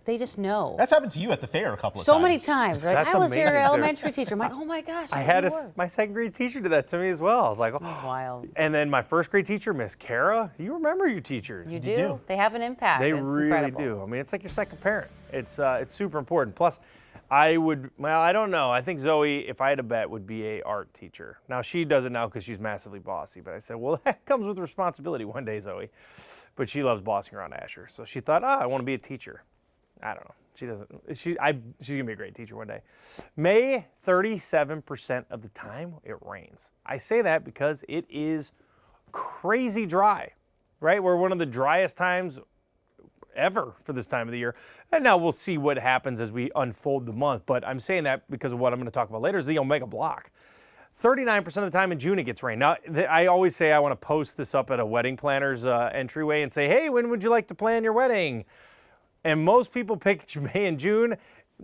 they just know. That's happened to you at the fair a couple of times. So many times. Like, That's I was your amazing. elementary teacher. I'm like, oh my gosh. I had you were. my second grade teacher did that to me as well. I was like, oh. That's wild. And then my first grade teacher, Miss Kara, you remember your teachers. You do. They have an impact. They It's really incredible. do. I mean, it's like your second parent. It's super important. Plus, I don't know. I think Zoe, if I had to bet, would be a art teacher. Now, she does it now because she's massively bossy. But I said, well, that comes with responsibility one day, Zoe. But she loves bossing around Asher. So she thought, I want to be a teacher. I don't know. She doesn't. She's going to be a great teacher one day. May 37% of the time, it rains. I say that because it is crazy dry, right? We're one of the driest times ever for this time of the year. And now we'll see what happens as we unfold the month. But I'm saying that because of what I'm going to talk about later is the Omega Block. 39% of the time in June it gets rain. Now, I always say I want to post this up at a wedding planner's entryway and say, hey, when would you like to plan your wedding? And most people pick May and June,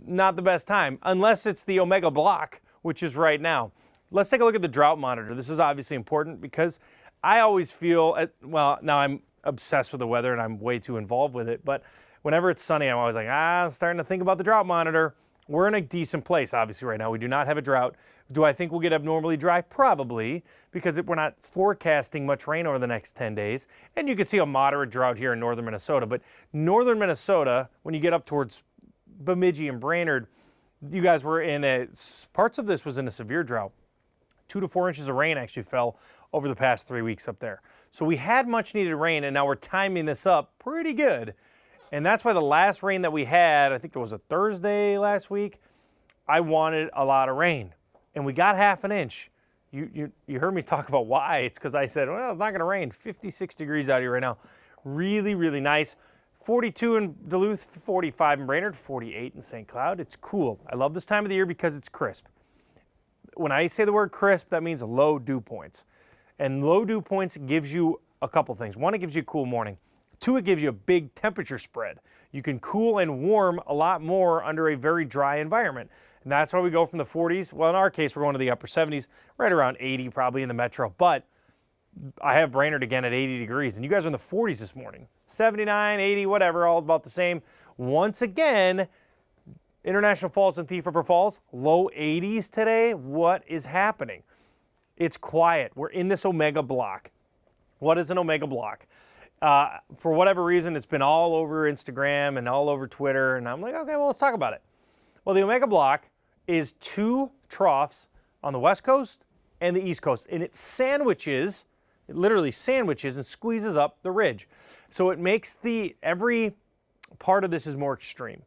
not the best time, unless it's the Omega Block, which is right now. Let's take a look at the drought monitor. This is obviously important because I always feel, now I'm obsessed with the weather and I'm way too involved with it, but whenever it's sunny, I'm always like, I'm starting to think about the drought monitor. We're in a decent place, obviously, right now. We do not have a drought. Do I think we'll get abnormally dry? Probably, because we're not forecasting much rain over the next 10 days. And you can see a moderate drought here in northern Minnesota. But northern Minnesota, when you get up towards Bemidji and Brainerd, you guys were in parts of this was in a severe drought. 2 to 4 inches of rain actually fell over the past 3 weeks up there. So we had much needed rain, and now we're timing this up pretty good. And that's why the last rain that we had, I think it was a Thursday last week, I wanted a lot of rain. And we got half an inch. You heard me talk about why. It's because I said, well, it's not going to rain. 56 degrees out here right now. Really, really nice. 42 in Duluth, 45 in Brainerd, 48 in St. Cloud. It's cool. I love this time of the year because it's crisp. When I say the word crisp, that means low dew points. And low dew points gives you a couple things. One, it gives you a cool morning. Two, it gives you a big temperature spread. You can cool and warm a lot more under a very dry environment. And that's why we go from the 40s. Well, in our case, we're going to the upper 70s, right around 80 probably in the metro. But I have Brainerd again at 80 degrees, and you guys are in the 40s this morning. 79, 80, whatever, all about the same. Once again, International Falls and Thief River Falls, low 80s today. What is happening? It's quiet. We're in this omega block. What is an omega block? For whatever reason, it's been all over Instagram and all over Twitter, and I'm like, okay, well, let's talk about it. Well, the omega block is 2 troughs on the west coast and the east coast, and it literally sandwiches and squeezes up the ridge. So it makes every part of this is more extreme,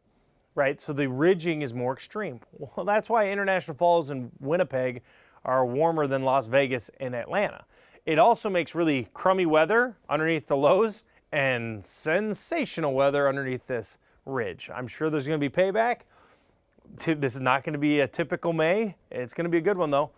right? So the ridging is more extreme. Well, that's why International Falls and Winnipeg are warmer than Las Vegas and Atlanta. It also makes really crummy weather underneath the lows and sensational weather underneath this ridge. I'm sure there's going to be payback. This is not going to be a typical May. It's going to be a good one, though.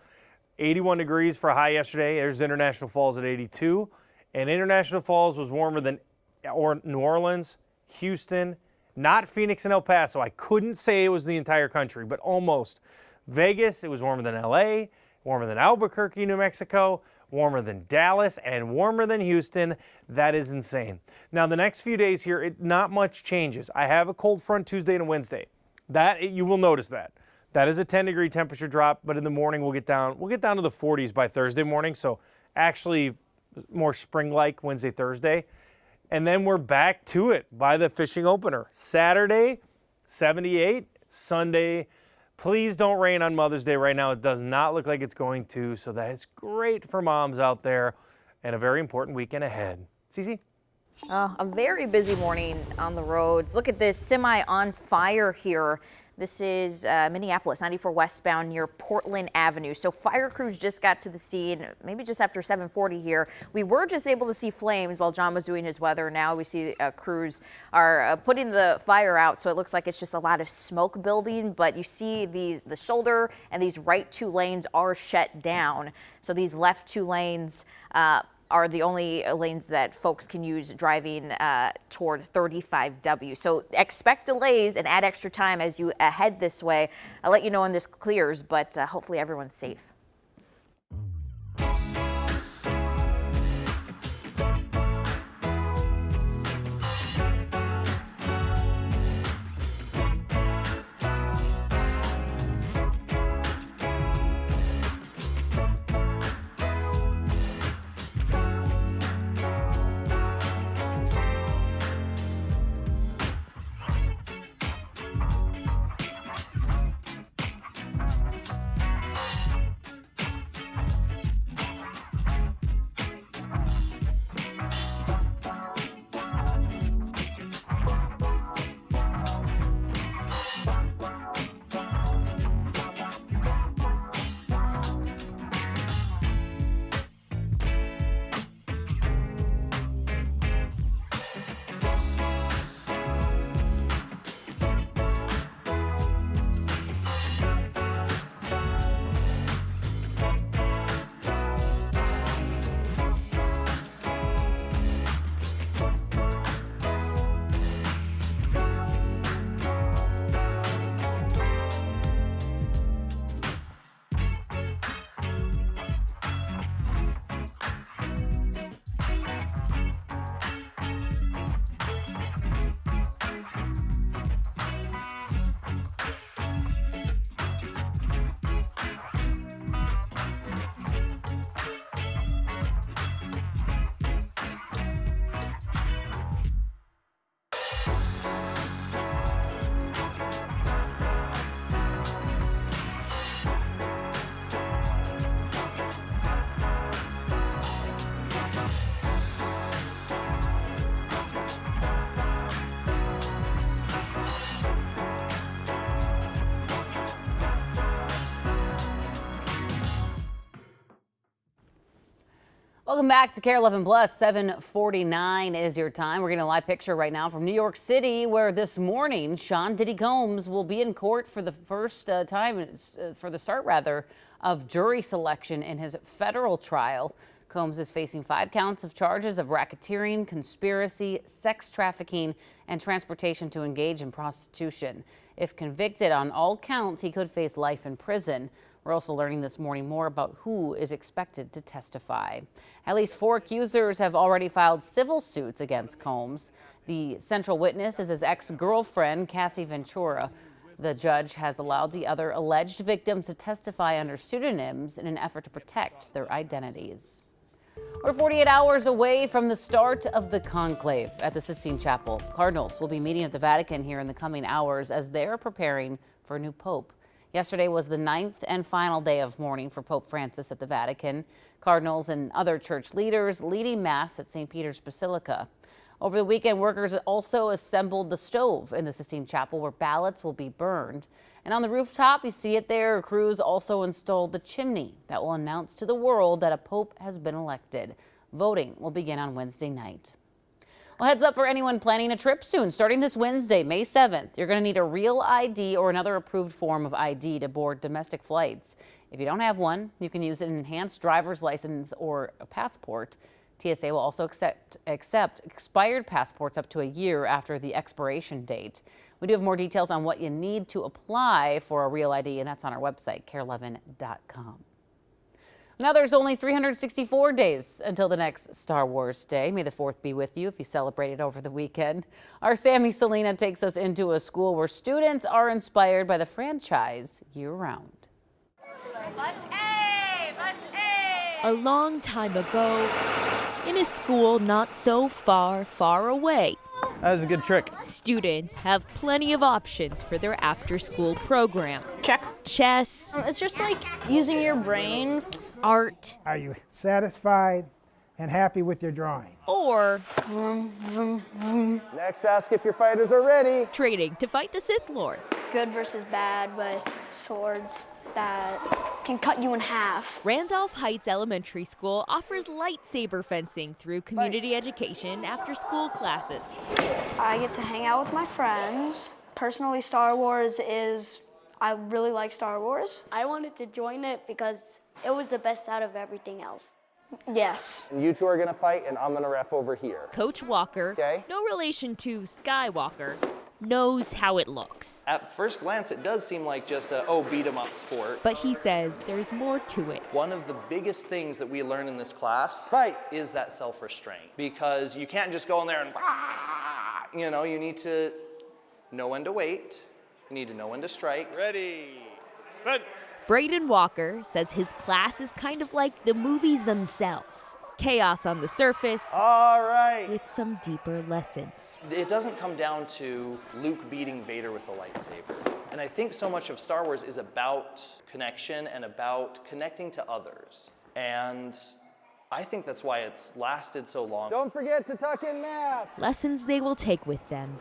81 degrees for a high yesterday. There's International Falls at 82. And International Falls was warmer than New Orleans, Houston, not Phoenix and El Paso. I couldn't say it was the entire country, but almost. Vegas, it was warmer than LA, warmer than Albuquerque, New Mexico, warmer than Dallas, and warmer than Houston. That is insane. Now, the next few days here, not much changes. I have a cold front Tuesday and Wednesday. You will notice that. That is a 10-degree temperature drop, but in the morning we'll get down to the 40s by Thursday morning, so actually more spring-like Wednesday, Thursday. And then we're back to it by the fishing opener. Saturday, 78. Sunday, please don't rain on Mother's Day right now. It does not look like it's going to, so that is great for moms out there and a very important weekend ahead. Cece? A very busy morning on the roads. Look at this semi on fire here. This is Minneapolis, 94 westbound near Portland Avenue. So fire crews just got to the scene, maybe just after 7:40 here. We were just able to see flames while John was doing his weather. Now we see crews are putting the fire out, so it looks like it's just a lot of smoke building. But you see the shoulder and these right 2 lanes are shut down. So these left 2 lanes are the only lanes that folks can use driving toward 35W. So expect delays and add extra time as you head this way. I'll let you know when this clears, but hopefully everyone's safe. Welcome back to KARE 11 Plus. 7:49 is your time. We're getting a live picture right now from New York City, where this morning Sean Diddy Combs will be in court for the first time, for the start rather, of jury selection in his federal trial. Combs is facing 5 counts of charges of racketeering, conspiracy, sex trafficking, and transportation to engage in prostitution. If convicted on all counts, he could face life in prison. We're also learning this morning more about who is expected to testify. At least 4 accusers have already filed civil suits against Combs. The central witness is his ex-girlfriend, Cassie Ventura. The judge has allowed the other alleged victims to testify under pseudonyms in an effort to protect their identities. We're 48 hours away from the start of the conclave at the Sistine Chapel. Cardinals will be meeting at the Vatican here in the coming hours as they're preparing for a new pope. Yesterday was the 9th and final day of mourning for Pope Francis at the Vatican. Cardinals and other church leaders leading Mass at St. Peter's Basilica. Over the weekend, workers also assembled the stove in the Sistine Chapel where ballots will be burned. And on the rooftop, you see it there, crews also installed the chimney that will announce to the world that a pope has been elected. Voting will begin on Wednesday night. Well, heads up for anyone planning a trip soon. Starting this Wednesday, May 7th, you're going to need a real ID or another approved form of ID to board domestic flights. If you don't have one, you can use an enhanced driver's license or a passport. TSA will also accept expired passports up to a year after the expiration date. We do have more details on what you need to apply for a real ID, and that's on our website, KARE11.com. Now there's only 364 days until the next Star Wars Day. May the 4th be with you if you celebrated over the weekend. Our Sammy Selena takes us into a school where students are inspired by the franchise year-round. A long time ago, in a school not so far, far away. That was a good trick. Students have plenty of options for their after-school program. Check. Chess. It's just like using your brain. Art. Are you satisfied and happy with your drawing? Or Next, ask if your fighters are ready. Training to fight the Sith Lord. Good versus bad with swords that can cut you in half. Randolph Heights Elementary School offers lightsaber fencing through community education after school classes. I get to hang out with my friends. Personally, Star Wars I really like Star Wars. I wanted to join it because it was the best out of everything else. Yes. And you two are gonna fight, and I'm gonna ref over here. Coach Walker, no relation to Skywalker, knows how it looks. At first glance, it does seem like just a, beat 'em up sport. But he says there's more to it. One of the biggest things that we learn in this class is that self-restraint. Because you can't just go in there and, you need to know when to wait. You need to know when to strike. Ready. Fence. Braden Walker says his class is kind of like the movies themselves. Chaos on the surface, all right, with some deeper lessons. It doesn't come down to Luke beating Vader with a lightsaber. And I think so much of Star Wars is about connection and about connecting to others. And I think that's why it's lasted so long. Don't forget to tuck in mask. Lessons they will take with them,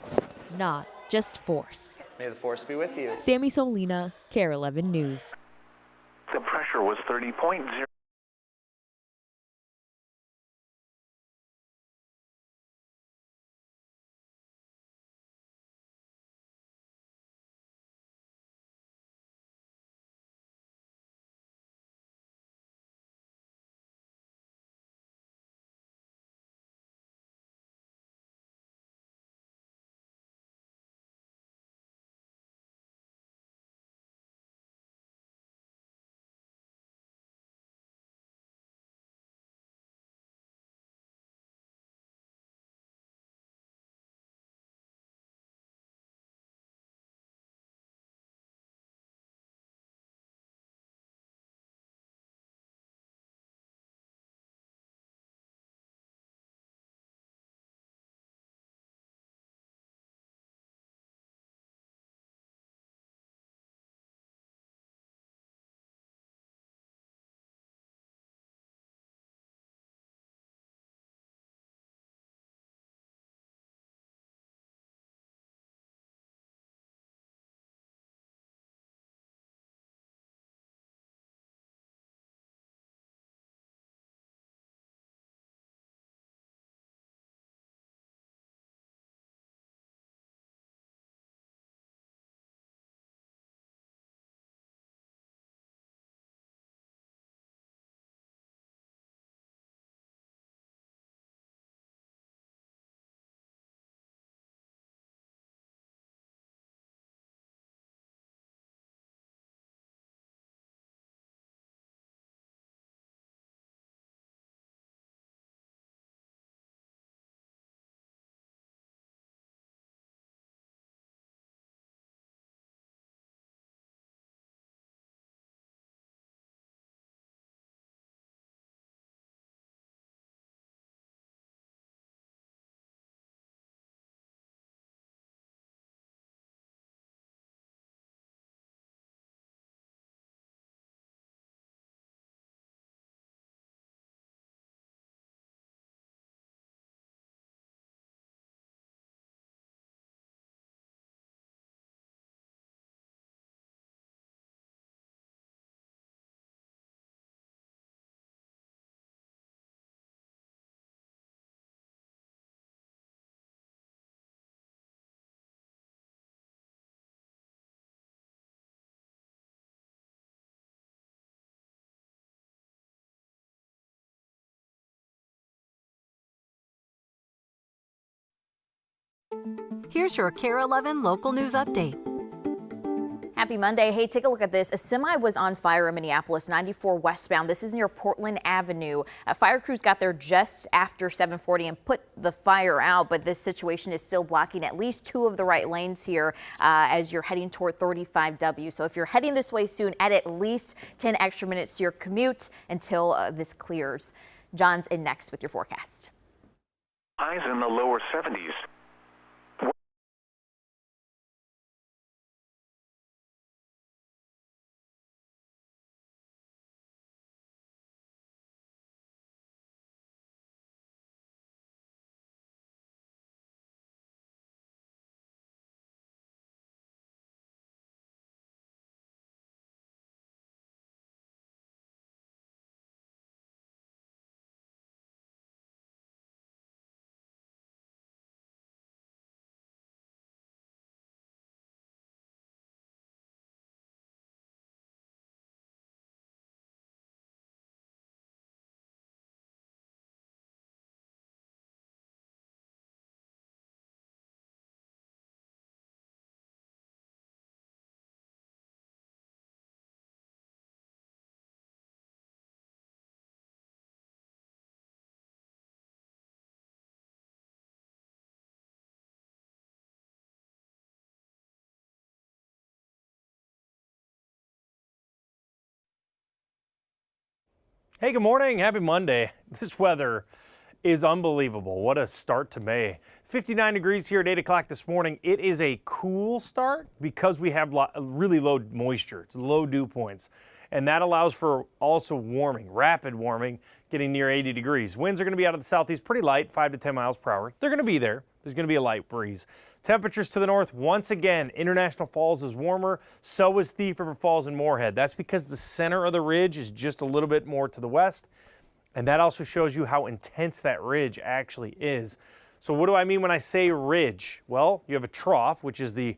not just force. May the Force be with you. Sammy Solina, KARE 11 News. The pressure was 30.0. Here's your KARE 11 local news update. Happy Monday. Hey, take a look at this. A semi was on fire in Minneapolis, 94 westbound. This is near Portland Avenue. Fire crews got there just after 7:40 and put the fire out, but this situation is still blocking at least 2 of the right lanes here as you're heading toward 35W. So if you're heading this way soon, add at least 10 extra minutes to your commute until this clears. John's in next with your forecast. Highs in the lower 70s. Hey, good morning. Happy Monday. This weather is unbelievable. What a start to May. 59 degrees here at 8 o'clock this morning. It is a cool start because we have really low moisture. It's low dew points. And that allows for also warming, rapid warming, getting near 80 degrees. Winds are going to be out of the southeast pretty light, 5 to 10 miles per hour. They're going to be there. There's going to be a light breeze. Temperatures to the north, once again, International Falls is warmer. So is Thief River Falls and Moorhead. That's because the center of the ridge is just a little bit more to the west. And that also shows you how intense that ridge actually is. So what do I mean when I say ridge? Well, you have a trough, which is the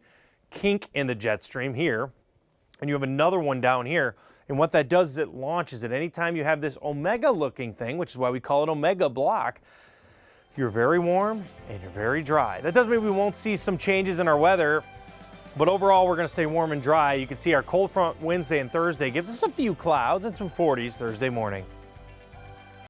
kink in the jet stream here. And you have another one down here. And what that does is it launches it. Anytime you have this omega looking thing, which is why we call it omega block, you're very warm and you're very dry. That doesn't mean we won't see some changes in our weather, but overall we're going to stay warm and dry. You can see our cold front Wednesday and Thursday gives us a few clouds and some 40s Thursday morning.